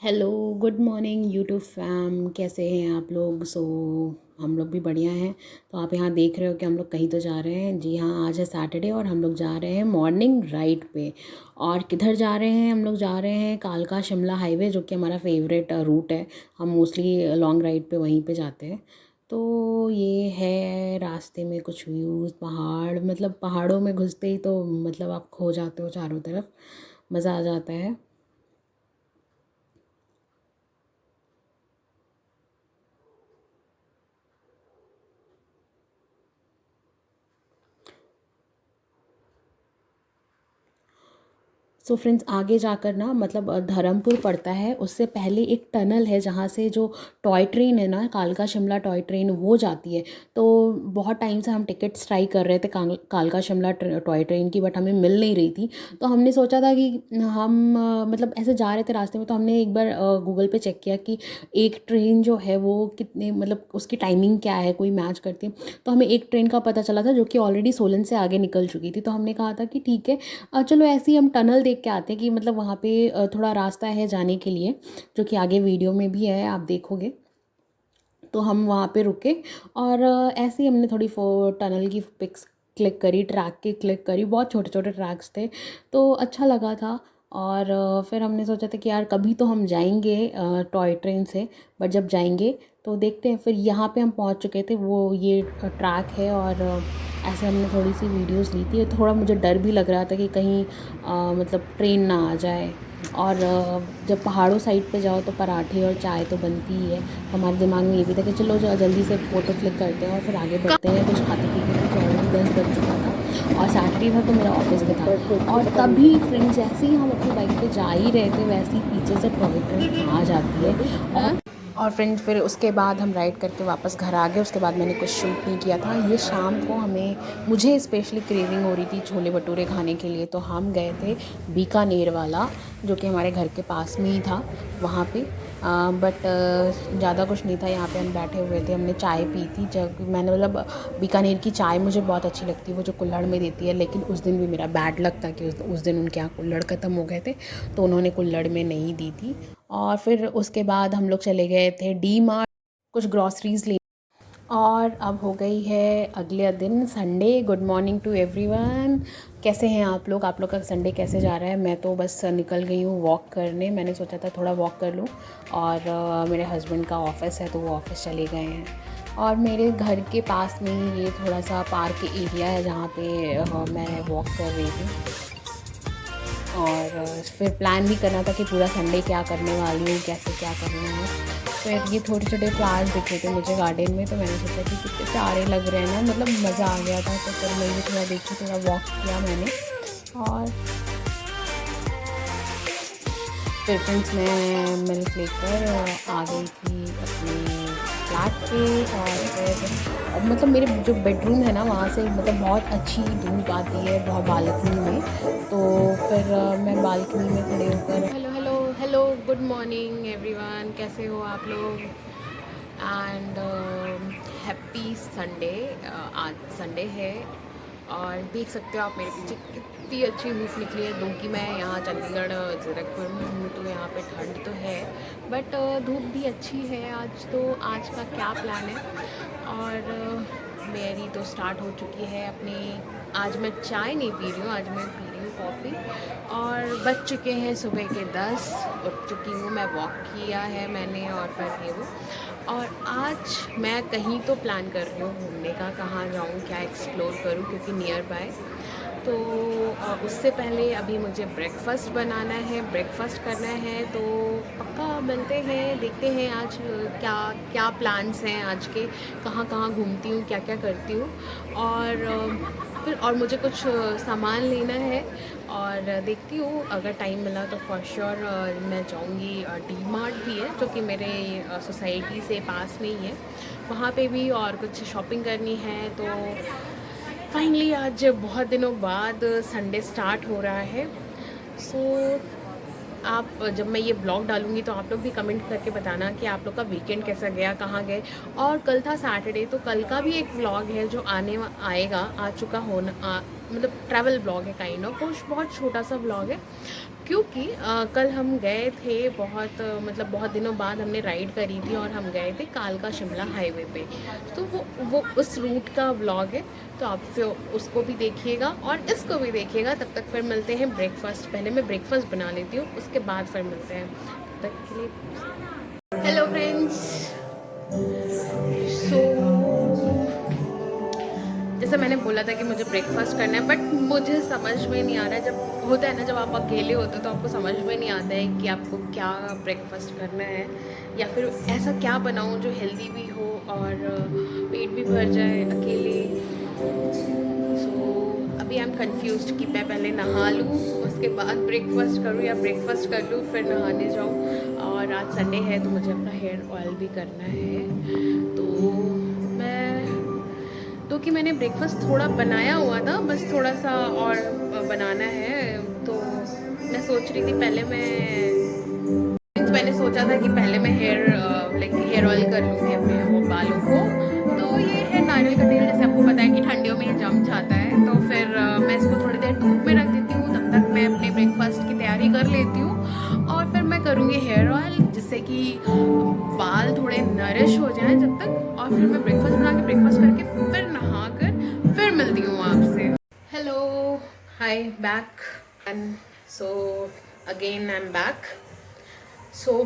Hello, good morning YouTube fam. कैसे हैं आप लोग? हम लोग भी बढ़िया हैं। तो आप यहाँ देख रहे हो कि हम लोग कहीं तो जा रहे हैं। जी हाँ, आज है सैटरडे और हम लोग जा रहे हैं मॉर्निंग राइड पे। और किधर जा रहे हैं? हम लोग जा रहे हैं कालका शिमला हाईवे, जो कि हमारा फेवरेट रूट है। हम मोस्टली लॉन्ग राइड पे वहीं पे जाते हैं। तो ये है रास्ते में कुछ व्यूज़, पहाड़, मतलब पहाड़ों में घुसते ही तो मतलब आप खो जाते हो चारों तरफ। मज़ा आ जाता है। सो फ्रेंड्स, आगे जाकर ना मतलब धर्मपुर पड़ता है। उससे पहले एक टनल है जहाँ से जो टॉय ट्रेन है ना, कालका शिमला टॉय ट्रेन, वो जाती है। तो बहुत टाइम से हम टिकट्स ट्राई कर रहे थे कालका शिमला टॉय ट्रेन की, बट हमें मिल नहीं रही थी। तो हमने सोचा था कि हम मतलब ऐसे जा रहे थे रास्ते में, तो हमने एक बार गूगल पे चेक किया कि एक ट्रेन जो है वो कितने, मतलब उसकी टाइमिंग क्या है, कोई मैच करती है। तो हमें एक ट्रेन का पता चला था जो कि ऑलरेडी सोलन से आगे निकल चुकी थी। तो हमने कहा था कि ठीक है, चलो ऐसे ही हम टनल देख के आते हैं कि मतलब वहाँ पे थोड़ा रास्ता है जाने के लिए, जो कि आगे वीडियो में भी है, आप देखोगे। तो हम वहाँ पे रुके और ऐसे ही हमने थोड़ी टनल की पिक्स क्लिक करी, ट्रैक की क्लिक करी। बहुत छोटे छोटे ट्रैक्स थे, तो अच्छा लगा था। और फिर हमने सोचा था कि यार कभी तो हम जाएंगे टॉय ट्रेन से, बट जब जाएंगे तो देखते हैं। फिर यहाँ पे हम पहुँच चुके थे, वो ये ट्रैक है। और ऐसे हमने थोड़ी सी वीडियोस ली थी। थोड़ा मुझे डर भी लग रहा था कि कहीं मतलब ट्रेन ना आ जाए। और जब पहाड़ों साइड पे जाओ तो पराठे और चाय तो बनती ही है। हमारे दिमाग में ये भी था कि चलो जल्दी से फ़ोटो क्लिक करते हैं और फिर आगे बढ़ते हैं कुछ खाते पीते, क्योंकि ऑलरेडी 10 बज चुका था और सैटरडे था तो मेरा ऑफिस भी था। और तभी फ्रेंड्स, जैसे ही हम अपनी बाइक पे जा ही रहे थे, वैसे ही पीछे से टॉय ट्रेन आ जाती है। और फ्रेंड्स, फिर उसके बाद हम राइड करके वापस घर आ गए। उसके बाद मैंने कुछ शूट नहीं किया था। ये शाम को मुझे स्पेशली क्रेविंग हो रही थी छोले भटूरे खाने के लिए, तो हम गए थे बीकानेर वाला, जो कि हमारे घर के पास में ही था, वहाँ पे। बट ज़्यादा कुछ नहीं था। यहाँ पे हम बैठे हुए थे, हमने चाय पी थी। जब मैंने मतलब बीकानेर की चाय मुझे बहुत अच्छी लगती है, वो जो कुल्हड़ में देती है। लेकिन उस दिन भी मेरा बैड लक था कि उस दिन उनके यहाँ कुल्हड़ ख़त्म हो गए थे, तो उन्होंने कुल्हड़ में नहीं दी थी। और फिर उसके बाद हम लोग चले गए थे डी मार्ट कुछ ग्रॉसरीज़ ले। और अब हो गई है अगले दिन Sunday. Good morning to everyone. कैसे हैं आप लोग? आप लोग का संडे कैसे जा रहा है? मैं तो बस निकल गई हूँ वॉक करने। मैंने सोचा था थोड़ा वॉक कर लूँ। और मेरे हस्बैंड का ऑफ़िस है तो वो ऑफ़िस चले गए हैं। और मेरे घर के पास में ही ये थोड़ा सा पार्क एरिया है जहाँ पे मैं वॉक कर रही थी। और फिर प्लान भी करना था कि पूरा संडे क्या करने वाली हूँ, कैसे क्या करना है। फिर ये छोटे छोटे फ्लावर्स दिख रहे थे मुझे गार्डन में, तो मैंने सोचा कि कितने प्यारे लग रहे हैं ना, मतलब मज़ा आ गया था। तो फिर मैं भी थोड़ा देखी, थोड़ा वॉक किया मैंने। और फिर फ्रेंड्स, मैं मिल्क लेकर आ गई थी अपने फ्लैट पे। और फिर मतलब मेरे जो बेडरूम है ना, वहाँ से मतलब बहुत अच्छी धूप आती है, बहुत बालकनी में। तो फिर मैं बालकनी में खड़े होकर hello hello hello, good morning everyone. कैसे हो आप लोग? And happy Sunday. आज संडे है और देख सकते हो आप मेरे पीछे कितनी अच्छी धूप निकली है। दो कि मैं यहाँ चंडीगढ़ जीरकपुर में हूँ, तो यहाँ पे ठंड तो है, बट धूप भी अच्छी है आज। तो आज का क्या प्लान है? और मेरी तो स्टार्ट हो चुकी है अपनी। आज मैं चाय नहीं पी रही हूँ, आज मैं पी रही हूँ कॉफ़ी। और बज चुके हैं सुबह के 10। उठ चुकी हूँ, मैं वॉक किया है मैंने और फिर ये वो। और आज मैं कहीं तो प्लान कर रही हूँ घूमने का, कहाँ जाऊँ, क्या एक्सप्लोर करूँ, क्योंकि नियर बाय। तो उससे पहले अभी मुझे ब्रेकफ़ास्ट बनाना है, ब्रेकफ़ास्ट करना है। तो पक्का मिलते हैं, देखते हैं आज क्या क्या प्लान्स हैं आज के, कहाँ कहाँ घूमती हूँ, क्या क्या करती हूँ। और फिर और मुझे कुछ सामान लेना है और देखती हूँ अगर टाइम मिला तो फॉर श्योर मैं जाऊँगी। डी मार्ट भी है जो कि मेरे सोसाइटी से पास में ही है, वहाँ पे भी और कुछ शॉपिंग करनी है। तो फाइनली आज बहुत दिनों बाद संडे स्टार्ट हो रहा है। सो आप जब मैं ये ब्लॉग डालूँगी तो आप लोग भी कमेंट करके बताना कि आप लोग का वीकेंड कैसा गया, कहाँ गए। और कल था सैटरडे, तो कल का भी एक व्लॉग है जो आएगा, आ चुका होना मतलब ट्रैवल ब्लॉग है काइंड ऑफ, वो बहुत छोटा सा ब्लॉग है, क्योंकि कल हम गए थे बहुत मतलब बहुत दिनों बाद हमने राइड करी थी और हम गए थे कालका शिमला हाईवे पे, तो वो उस रूट का ब्लॉग है। तो आप फिर उसको भी देखिएगा और इसको भी देखिएगा। तब तक फिर मिलते हैं ब्रेकफास्ट, पहले मैं ब्रेकफास्ट बना लेती हूँ, उसके बाद फिर मिलते हैं। तब तक के लिए हेलो फ्रेंड्स। सो जैसे मैंने बोला था कि मुझे ब्रेकफास्ट करना है, बट मुझे समझ में नहीं आ रहा है। जब होता है ना, जब आप अकेले होते हो तो आपको समझ में नहीं आता है कि आपको क्या ब्रेकफास्ट करना है, या फिर ऐसा क्या बनाऊं जो हेल्दी भी हो और पेट भी भर जाए अकेले। सो अभी आई एम कन्फ्यूज कि मैं पहले नहा लूँ उसके बाद ब्रेकफास्ट करूँ, या ब्रेकफास्ट कर लूँ फिर नहाने जाऊँ। और आज संडे है तो मुझे अपना हेयर ऑयल भी करना है, तो मैं तो कि मैंने ब्रेकफास्ट थोड़ा बनाया हुआ था, बस थोड़ा सा और बनाना है। तो मैं सोच रही थी मैंने सोचा था कि पहले मैं हेयर ऑयल कर लूँगी अपने वो बालों को। तो ये है नारियल का तेल, जैसे आपको पता है कि ठंडियों में ये जम जाता है, तो फिर मैं इसको थोड़ी देर धूप में रख देती हूँ। तब तक मैं अपने ब्रेकफास्ट की तैयारी कर लेती हूँ और फिर मैं करूँगी हेयर ऑयल, जिससे कि बाल थोड़े नरिश हो जाएं जब तक। और फिर मैं ब्रेकफास्ट बना के ब्रेकफास्ट करके फिर नहा कर फिर मिलती हूँ आपसे। Hello, hi, back and so again I am back.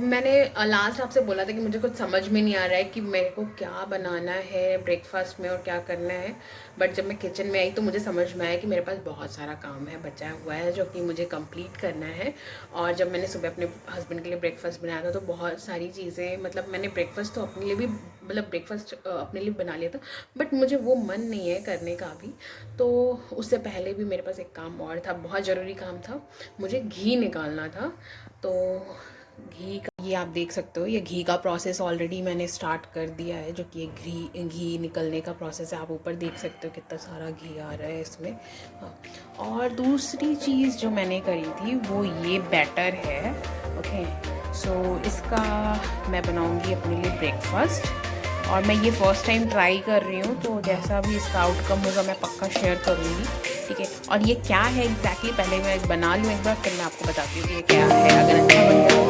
मैंने लास्ट आपसे बोला था कि मुझे कुछ समझ में नहीं आ रहा है कि मेरे को क्या बनाना है ब्रेकफास्ट में और क्या करना है। बट जब मैं किचन में आई तो मुझे समझ में आया कि मेरे पास बहुत सारा काम है बचा हुआ है जो कि मुझे कंप्लीट करना है। और जब मैंने सुबह अपने हस्बैंड के लिए ब्रेकफास्ट बनाया था तो बहुत सारी चीज़ें, मतलब मैंने ब्रेकफास्ट तो अपने लिए भी, मतलब ब्रेकफास्ट अपने लिए बना लिया था, बट मुझे वो मन नहीं है करने का अभी। तो उससे पहले भी मेरे पास एक काम और था, बहुत ज़रूरी काम था, मुझे घी निकालना था। तो घी का ये आप देख सकते हो, ये घी का प्रोसेस ऑलरेडी मैंने स्टार्ट कर दिया है, जो कि ये घी निकलने का प्रोसेस है। आप ऊपर देख सकते हो कितना सारा घी आ रहा है इसमें। हाँ, और दूसरी चीज़ जो मैंने करी थी वो ये बैटर है। ओके, इसका मैं बनाऊंगी अपने लिए ब्रेकफास्ट, और मैं ये फर्स्ट टाइम ट्राई कर रही हूँ, तो जैसा भी इसका आउटकम होगा मैं पक्का शेयर करूँगी, ठीक है। और ये क्या है एग्जैक्टली, पहले मैं बना लूँ एक बार, फिर मैं आपको बताती हूँ कि ये क्या है। अगर अच्छा बन गया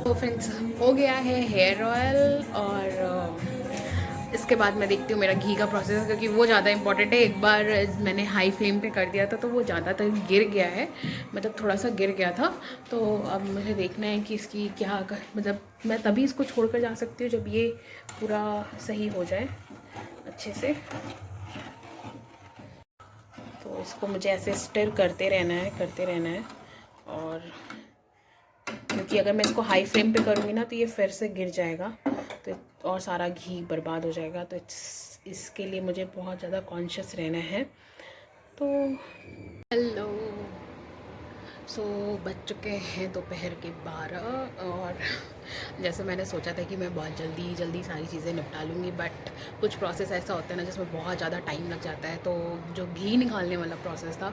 तो फ्रेंड्स, हो गया है हेयर ऑयल, और इसके बाद मैं देखती हूँ मेरा घी का प्रोसेस, क्योंकि वो ज़्यादा इंपॉर्टेंट है। एक बार मैंने हाई फ्लेम पे कर दिया था तो वो ज़्यादातर गिर गया है, मतलब थोड़ा सा गिर गया था। तो अब मुझे देखना है कि इसकी क्या मतलब मैं तभी इसको छोड़ कर जा सकती हूँ जब ये पूरा सही हो जाए अच्छे से। तो इसको मुझे ऐसे स्टिर करते रहना है, और क्योंकि अगर मैं इसको हाई फ्लेम पे करूँगी ना तो ये फिर से गिर जाएगा, तो और सारा घी बर्बाद हो जाएगा। तो इसके लिए मुझे बहुत ज़्यादा कॉन्शियस रहना है। तो हेलो, बज चुके हैं दोपहर के 12 और जैसे मैंने सोचा था कि मैं बहुत जल्दी सारी चीज़ें निपटा लूँगी, बट कुछ प्रोसेस ऐसा होता है ना जिसमें बहुत ज़्यादा टाइम लग जाता है। तो जो घी निकालने वाला प्रोसेस था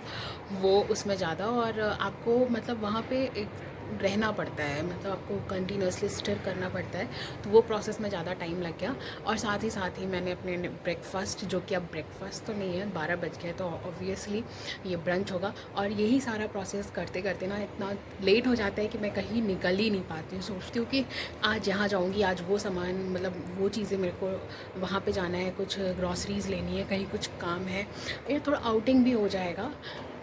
वो उसमें ज़्यादा, और आपको मतलब वहाँ पे एक रहना पड़ता है, मतलब आपको कंटिन्यूसली स्टिर करना पड़ता है। तो वो प्रोसेस में ज़्यादा टाइम लग गया। और साथ ही मैंने अपने ब्रेकफास्ट, जो कि अब ब्रेकफास्ट तो नहीं है, 12 बज गए तो ऑब्वियसली ये ब्रंच होगा। और यही सारा प्रोसेस करते करते ना इतना लेट हो जाता है कि मैं कहीं निकल ही नहीं पाती हूँ। सोचती हूँ कि आज यहाँ जाऊँगी, आज वो सामान, मतलब वो चीज़ें मेरे को वहाँ पे जाना है, कुछ ग्रॉसरीज़ लेनी है, कहीं कुछ काम है, ये थोड़ा आउटिंग भी हो जाएगा।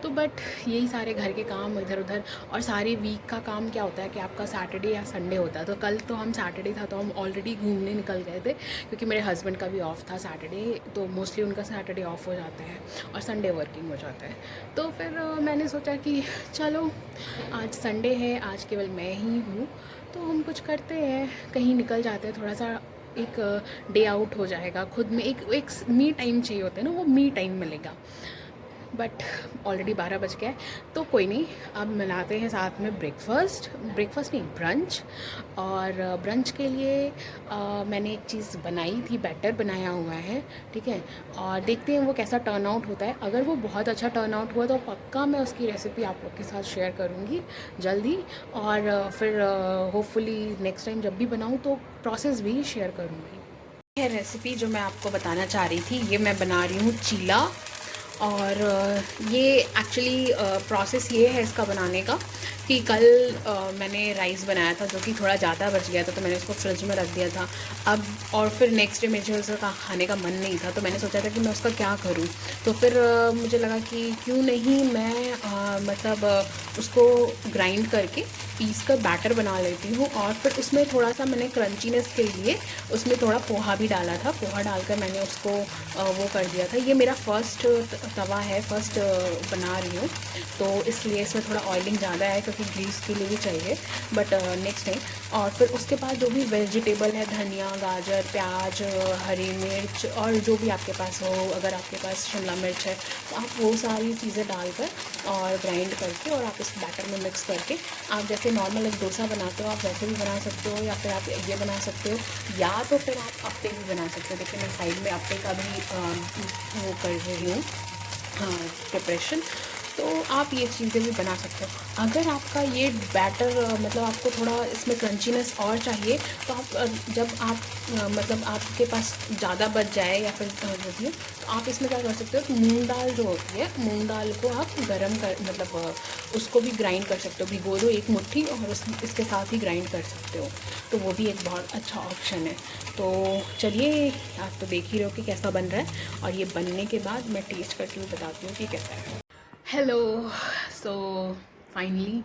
तो बट यही सारे घर के काम इधर उधर, और सारे वीक का काम क्या होता है कि आपका सैटरडे या संडे होता है। तो कल तो हम सैटरडे था तो हम ऑलरेडी घूमने निकल गए थे, क्योंकि मेरे हस्बैंड का भी ऑफ था सैटरडे, तो मोस्टली उनका सैटरडे ऑफ हो जाता है और संडे वर्किंग हो जाता है। तो फिर मैंने सोचा कि चलो आज संडे है, आज केवल मैं ही हूँ, तो हम कुछ करते हैं, कहीं निकल जाते हैं, थोड़ा सा एक डे आउट हो जाएगा। खुद में एक मी टाइम चाहिए होता है ना, वो मी टाइम मिलेगा। बट ऑलरेडी 12 बज गए, तो कोई नहीं, अब मिलाते हैं साथ में ब्रेकफास्ट नहीं, ब्रंच। और ब्रंच के लिए मैंने एक चीज़ बनाई थी, बैटर बनाया हुआ है, ठीक है। और देखते हैं वो कैसा टर्न आउट होता है। अगर वो बहुत अच्छा टर्न आउट हुआ तो पक्का मैं उसकी रेसिपी आप लोग के साथ शेयर करूँगी जल्दी। और फिर होपफुली नेक्स्ट टाइम जब भी बनाऊँ तो प्रोसेस भी शेयर करूँगी। यह रेसिपी जो मैं आपको बताना चाह रही थी, ये मैं बना रही हूँ चीला। और ये एक्चुअली प्रोसेस ये है इसका बनाने का कि कल मैंने राइस बनाया था जो कि थोड़ा ज़्यादा बच गया था, तो मैंने उसको फ्रिज में रख दिया था। अब और फिर नेक्स्ट डे मुझे उसका खाने का मन नहीं था, तो मैंने सोचा था कि मैं उसका क्या करूं। तो फिर मुझे लगा कि क्यों नहीं मैं उसको ग्राइंड करके पीस कर बैटर बना लेती हूँ। और फिर उसमें थोड़ा सा मैंने क्रंचीनेस के लिए उसमें थोड़ा पोहा भी डाला था। पोहा डालकर मैंने उसको वो कर दिया था। ये मेरा फर्स्ट तवा है, फर्स्ट बना रही हूँ, तो इसलिए इसमें थोड़ा ऑयलिंग ज़्यादा है, क्योंकि ग्रीस के लिए भी चाहिए, बट नेक्स्ट टाइम। और फिर उसके बाद जो भी वेजिटेबल है, धनिया, गाजर, प्याज, हरी मिर्च, और जो भी आपके पास हो, अगर आपके पास शिमला मिर्च है तो आप वो सारी चीज़ें डालकर और ग्राइंड करके और आप इस बैटर में मिक्स करके, आप जैसे नॉर्मल एक डोसा बनाते हो आप वैसे भी बना सकते हो, या फिर आप ये बना सकते हो, या तो फिर आप अप्पे भी बना सकते हो। देखिए मैं साइड में अप्पे का भी वो कर रही हूँ, प्रिपरेशन। तो आप ये चीज़ें भी बना सकते हो। अगर आपका ये बैटर मतलब आपको थोड़ा इसमें क्रंचीनेस और चाहिए, तो आप जब आप मतलब आपके पास ज़्यादा बच जाए या फिर जो भी, तो आप इसमें क्या कर सकते हो, तो मूंग दाल जो होती है, मूंग दाल को आप गरम कर मतलब उसको भी ग्राइंड कर सकते हो, भिगो दो एक मुट्ठी और इसके साथ ही ग्राइंड कर सकते हो। तो वो भी एक बहुत अच्छा ऑप्शन है। तो चलिए, आप तो देख ही रहे हो कि कैसा बन रहा है, और ये बनने के बाद मैं टेस्ट करके भी बताती हूँ कि कैसा है। हेलो, सो फाइनली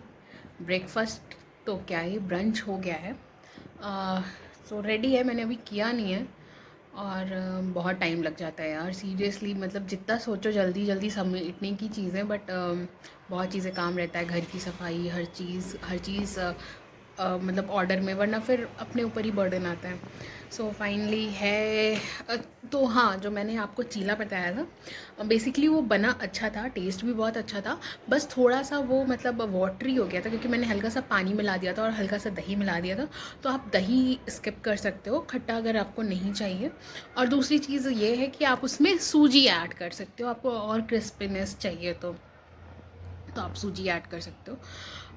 ब्रेकफास्ट तो क्या ही, ब्रंच हो गया है। सो रेडी है, मैंने अभी किया नहीं है। और बहुत टाइम लग जाता है यार, सीरियसली, मतलब जितना सोचो जल्दी जल्दी समेटने की चीज़ें, बट बहुत चीज़ें काम रहता है, घर की सफाई, हर चीज़ मतलब ऑर्डर में, वरना फिर अपने ऊपर ही बर्डन आता है। सो फाइनली है। तो हाँ, जो मैंने आपको चीला बताया था, बेसिकली वो बना अच्छा था, टेस्ट भी बहुत अच्छा था, बस थोड़ा सा वो मतलब वाटरी हो गया था, क्योंकि मैंने हल्का सा पानी मिला दिया था और हल्का सा दही मिला दिया था। तो आप दही स्किप कर सकते हो, खट्टा अगर आपको नहीं चाहिए। और दूसरी चीज़ ये है कि आप उसमें सूजी ऐड कर सकते हो, आपको और क्रिस्पीनेस चाहिए तो आप सूजी ऐड कर सकते हो।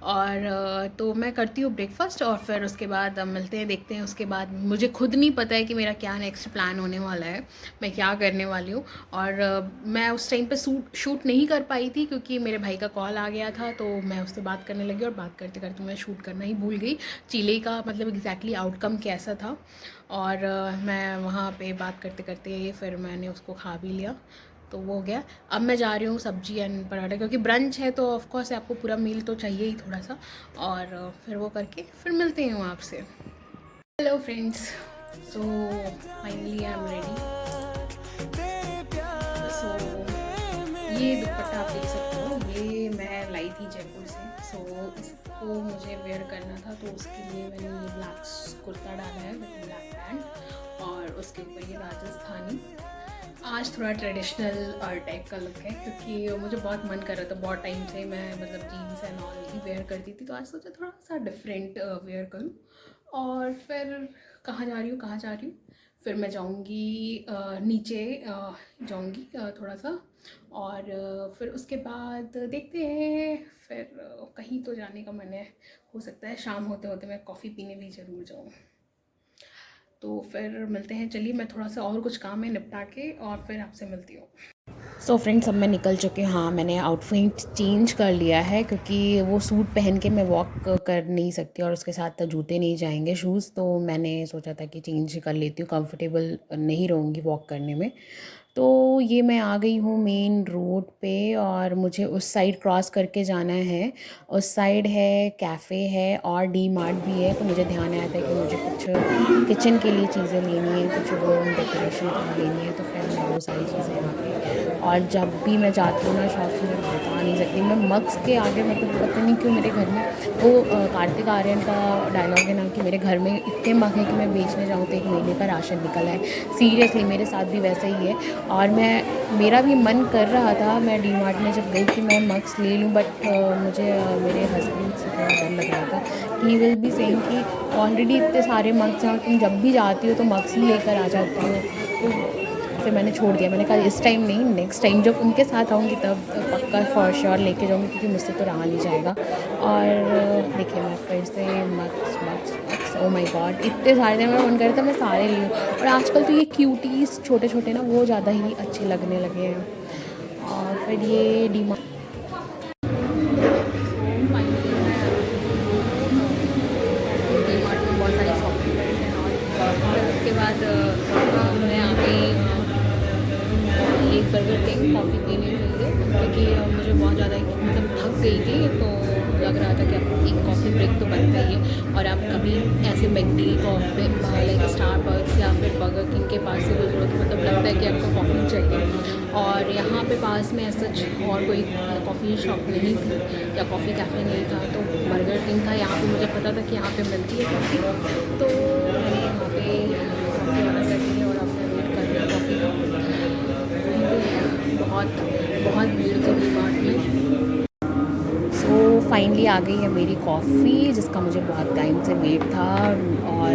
और तो मैं करती हूँ ब्रेकफास्ट, और फिर उसके बाद मिलते हैं, देखते हैं। उसके बाद मुझे खुद नहीं पता है कि मेरा क्या नेक्स्ट प्लान होने वाला है, मैं क्या करने वाली हूँ। और मैं उस टाइम पे शूट नहीं कर पाई थी, क्योंकि मेरे भाई का कॉल आ गया था, तो मैं उससे बात करने लगी, और बात करते करते मैं शूट करना ही भूल गई, चीले का मतलब एग्जैक्टली आउटकम कैसा था। और मैं वहाँ पे बात करते करते फिर मैंने उसको खा भी लिया, तो वो हो गया। अब मैं जा रही हूँ सब्जी एंड पराठा, क्योंकि ब्रंच है तो ऑफकोर्स आपको पूरा मील तो चाहिए ही थोड़ा सा। और फिर वो करके फिर मिलते हैं आपसे। Hello friends, so finally I am ready. So ये दुपट्टा आप देख सकते हो, ये मैं लाई थी जयपुर से। सो इसको मुझे वेयर करना था, तो उसके लिए मैंने ये ब्लैक कुर्ता डाला है विद ब्लैक पैंट, और उसके ऊपर ये राजस्थानी। आज थोड़ा ट्रेडिशनल टाइप का लुक है, क्योंकि मुझे बहुत मन कर रहा था, बहुत टाइम से मैं मतलब जीन्स एंड ऑल ही वेयर करती थी, तो आज सोचा थोड़ा सा डिफरेंट वेयर करूँ। और फिर कहाँ जा रही हूँ, कहाँ जा रही हूँ, फिर मैं जाऊँगी नीचे जाऊँगी थोड़ा सा, और फिर उसके बाद देखते हैं, फिर कहीं तो जाने का मन है। हो सकता है शाम होते होते मैं कॉफ़ी पीने भी ज़रूर जाऊँ। तो फिर मिलते हैं, चलिए मैं थोड़ा सा और कुछ काम है निपटा के और फिर आपसे मिलती हूँ। सो फ्रेंड्स, अब मैं निकल चुकी हूँ। हाँ, मैंने आउटफिट चेंज कर लिया है, क्योंकि वो सूट पहन के मैं वॉक कर नहीं सकती और उसके साथ तो जूते नहीं जाएंगे, शूज़। तो मैंने सोचा था कि चेंज कर लेती हूँ, कंफर्टेबल नहीं रहूँगी वॉक करने में। तो ये मैं आ गई हूँ मेन रोड पे, और मुझे उस साइड क्रॉस करके जाना है। उस साइड है कैफ़े है और डी मार्ट भी है। तो मुझे ध्यान आया था कि मुझे कुछ किचन के लिए चीज़ें लेनी है, कुछ रूम डेकोरेशन के लिए लेनी है, तो फिर मैं वो सारी चीज़ें यहाँ पे। और जब भी मैं जाती हूँ ना शॉप्स में, बता नहीं सकती मैं, मग्स के आगे मतलब पता नहीं क्यों मेरे घर में वो कार्तिक आर्यन का डायलॉग है ना कि मेरे घर में इतने मग हैं कि मैं बेचने जाऊँ तो 1 महीने का राशन निकल है। सीरियसली मेरे साथ भी वैसा ही है। और मेरा भी मन कर रहा था, मैं डी मार्ट में जब गई कि मैं मग्स ले लूँ, बट मुझे मेरे हस्बैंड से थोड़ा डर लग रहा था कि ही विल बी सेइंग कि ऑलरेडी इतने सारे मग्स हैं और तुम जब भी जाती हो तो मग्स ही लेकर आ जाती हो। तो फिर मैंने छोड़ दिया, मैंने कहा इस टाइम नहीं, नेक्स्ट टाइम जब उनके साथ आऊँगी तब पक्का फॉर श्योर लेके जाऊँगी, क्योंकि मुझसे तो रहा नहीं जाएगा। और देखिए मैं फिर से mugs mugs mugs, oh my God, इतने सारे थे, मेरा मन कर रहा था मैं सारे ले लूँ। और आजकल तो ये क्यूटीज़ छोटे छोटे ना वो ज़्यादा ही अच्छे लगने लगे हैं। और फिर ये डी मार्ट में बहुत सारी शॉपिंग करी है, और फिर उसके बाद मैं आ गई एक बर्गर किंग कॉफ़ी पीने के लिए, क्योंकि मुझे बहुत ज़्यादा मतलब थक गई थी, तो लग रहा था कि अब एक कॉफ़ी ब्रेक तो बनता ही है। और आप कभी ऐसे मैकडी कॉफ़ी लाइक स्टारबक्स या फिर बर्गर किंग के पास से गुजरो तो मतलब लगता है कि आपको कॉफ़ी चाहिए। और यहाँ पे पास में ऐसा और कोई कॉफ़ी शॉप नहीं थी या कॉफ़ी कैफ़े नहीं था, तो बर्गर किंग था। यहाँ पे मुझे पता था कि यहाँ पे मिलती है कॉफ़ी, तो मैंने यहाँ पे कॉफ़ी ऑर्डर कर दी है और अब मैं वेट कर रही हूँ कॉफ़ी का। बहुत बहुत भीड़ थी डी मार्ट में। सो फाइनली आ गई है मेरी कॉफ़ी, जिसका मुझे बहुत टाइम से वेट था। और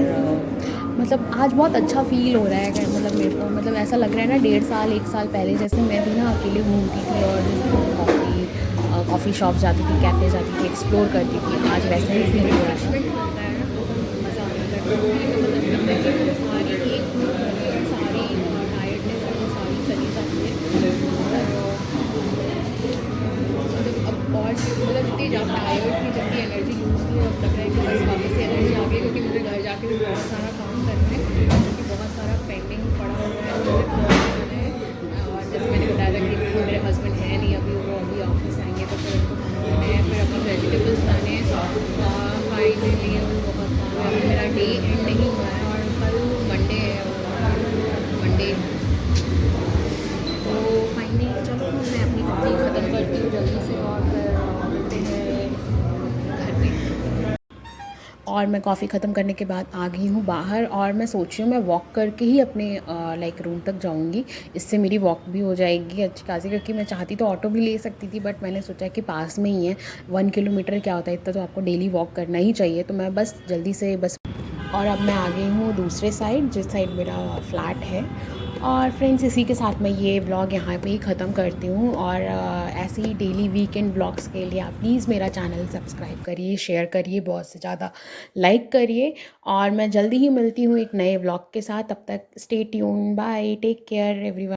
मतलब आज बहुत अच्छा फ़ील हो रहा है कि मतलब मेरे को मतलब ऐसा लग रहा है ना 1.5 साल 1 साल पहले जैसे मैं भी ना अकेले घूमती थी और कॉफ़ी शॉप जाती थी, कैफ़े जाती थी, एक्सप्लोर करती थी, आज वैसा ही फील हो रहा है। मज़ा आता है, सारी एक सारी टायर्डनेस है वो सारी चली जाती है। अब और मतलब इतनी ज़्यादा टायर्ड थी, जितनी एनर्जी यूज़ थी, अब लग रहा है कि बस वापस से एनर्जी आ गई, क्योंकि मुझे घर जाके भी बहुत सारा काम करना है, क्योंकि बहुत सारा पेंडिंग पड़ा हुआ है, मुझे खाना बनाना है। और जैसे मैंने बताया था कि मेरे हस्बैंड है नहीं अभी, वो अभी ऑफिस आएंगे, तो फिर उनको खाना बनाना है, फिर अपनी वेजिटेबल्स लाने हैं। फाइनली बहुत काम है, अभी मेरा डे एंड नहीं हुआ है, और कल मंडे है, मंडे। तो फाइनली चलो मैं अपनी कॉफ़ी ख़त्म करती हूँ जल्दी से, और फिर मिलते हैं घर पे। और मैं कॉफ़ी ख़त्म करने के बाद आ गई हूँ बाहर, और मैं सोच रही हूँ मैं वॉक करके ही अपने लाइक रूम तक जाऊँगी। इससे मेरी वॉक भी हो जाएगी अच्छी खासी, क्योंकि मैं चाहती तो ऑटो भी ले सकती थी, बट मैंने सोचा कि पास में ही है, 1 किलोमीटर क्या होता है, इतना तो आपको डेली वॉक करना ही चाहिए। तो मैं बस जल्दी से बस, और अब मैं आ गई हूँ दूसरे साइड, जिस साइड मेरा फ्लैट है। और फ्रेंड्स, इसी के साथ मैं ये ब्लॉग यहाँ पे ही ख़त्म करती हूँ। और ऐसे ही डेली वीकेंड ब्लॉग्स के लिए आप प्लीज़ मेरा चैनल सब्सक्राइब करिए, शेयर करिए, बहुत से ज़्यादा लाइक करिए। और मैं जल्दी ही मिलती हूँ एक नए ब्लॉग के साथ, तब तक stay tune, bye, take care everyone.